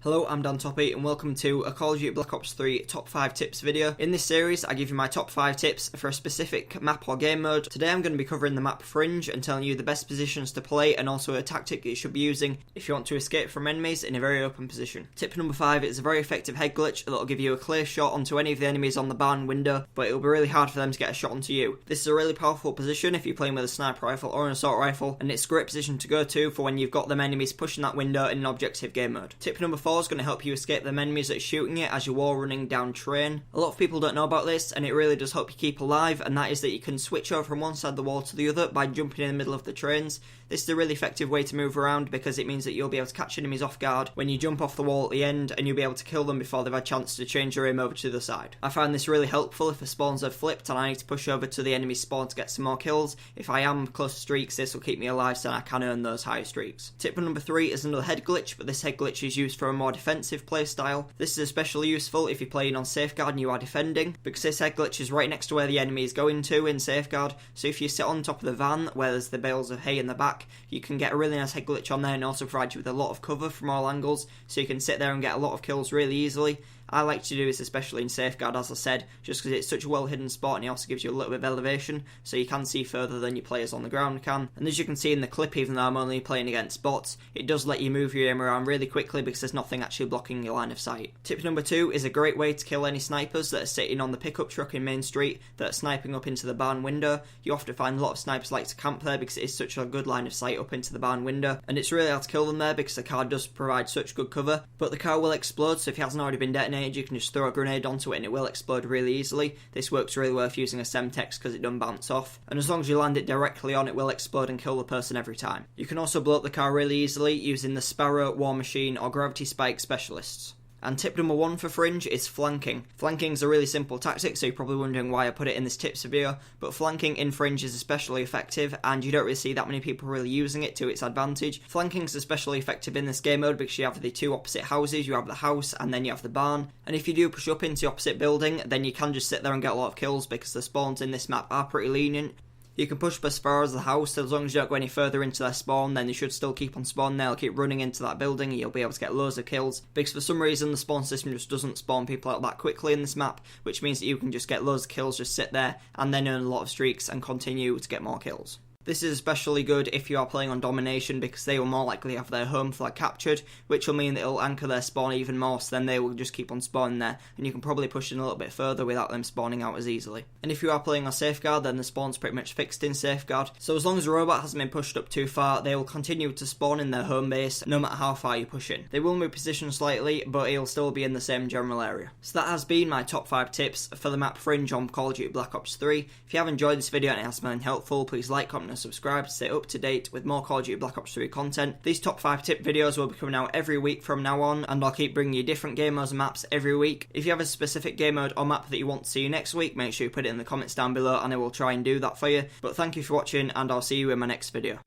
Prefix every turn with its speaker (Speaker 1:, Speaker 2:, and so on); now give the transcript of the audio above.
Speaker 1: Hello, I'm Dan Toppy and welcome to a Call of Duty Black Ops 3 top 5 tips video. In this series I give you my top 5 tips for a specific map or game mode. Today I'm going to be covering the map Fringe and telling you the best positions to play and also a tactic you should be using if you want to escape from enemies in a very open position. Tip number 5 is a very effective head glitch that will give you a clear shot onto any of the enemies on the barn window, but it will be really hard for them to get a shot onto you. This is a really powerful position if you're playing with a sniper rifle or an assault rifle, and it's a great position to go to for when you've got them enemies pushing that window in an objective game mode. Tip number 4 is going to help you escape them enemies that are shooting it as you're wall running down train. A lot of people don't know about this and it really does help you keep alive, and that is that you can switch over from one side of the wall to the other by jumping in the middle of the trains. This is a really effective way to move around because it means that you'll be able to catch enemies off guard when you jump off the wall at the end, and you'll be able to kill them before they've had a chance to change their aim over to the side. I find this really helpful if the spawns are flipped and I need to push over to the enemy spawn to get some more kills. If I am close to streaks, this will keep me alive so I can earn those higher streaks. Tip number 3 is another head glitch, but this head glitch is used for a more defensive playstyle. This is especially useful if you're playing on Safeguard and you are defending, because this head glitch is right next to where the enemy is going to in Safeguard, so if you sit on top of the van where there's the bales of hay in the back, you can get a really nice head glitch on there and also provide you with a lot of cover from all angles, so you can sit there and get a lot of kills really easily. I like to do this especially in Safeguard, as I said, just because it's such a well hidden spot and it also gives you a little bit of elevation, so you can see further than your players on the ground can. And as you can see in the clip, even though I'm only playing against bots, it does let you move your aim around really quickly because there's nothing actually blocking your line of sight. Tip number 2 is a great way to kill any snipers that are sitting on the pickup truck in Main Street that are sniping up into the barn window. You often find a lot of snipers like to camp there because it is such a good line of sight up into the barn window, and it's really hard to kill them there because the car does provide such good cover, but the car will explode, so if it hasn't already been detonated you can just throw a grenade onto it and it will explode really easily. This works really well if using a Semtex because it doesn't bounce off, and as long as you land it directly on, it will explode and kill the person every time. You can also blow up the car really easily using the Sparrow, War Machine or Gravity Spike specialists. And tip number 1 for Fringe is flanking. Flanking is a really simple tactic, so you're probably wondering why I put it in this tips video, but flanking in Fringe is especially effective and you don't really see that many people really using it to its advantage. Flanking is especially effective in this game mode because you have the two opposite houses, you have the house and then you have the barn, and if you do push up into the opposite building then you can just sit there and get a lot of kills because the spawns in this map are pretty lenient. You can push up as far as the house, so as long as you don't go any further into their spawn, then they should still keep on spawn. They'll keep running into that building and you'll be able to get loads of kills, because for some reason the spawn system just doesn't spawn people out that quickly in this map, which means that you can just get loads of kills, just sit there and then earn a lot of streaks and continue to get more kills. This is especially good if you are playing on domination because they will more likely have their home flag captured, which will mean that it will anchor their spawn even more, so then they will just keep on spawning there and you can probably push in a little bit further without them spawning out as easily. And if you are playing on Safeguard, then the spawn's pretty much fixed in Safeguard, so as long as the robot hasn't been pushed up too far, they will continue to spawn in their home base no matter how far you push in. They will move position slightly, but it'll still be in the same general area. So that has been my top 5 tips for the map Fringe on Call of Duty Black Ops 3. If you have enjoyed this video and it has been helpful, please like, comment and subscribe to stay up to date with more Call of Duty Black Ops 3 content. These top 5 tip videos will be coming out every week from now on, and I'll keep bringing you different game modes and maps every week. If you have a specific game mode or map that you want to see next week, make sure you put it in the comments down below and I will try and do that for you. But thank you for watching and I'll see you in my next video.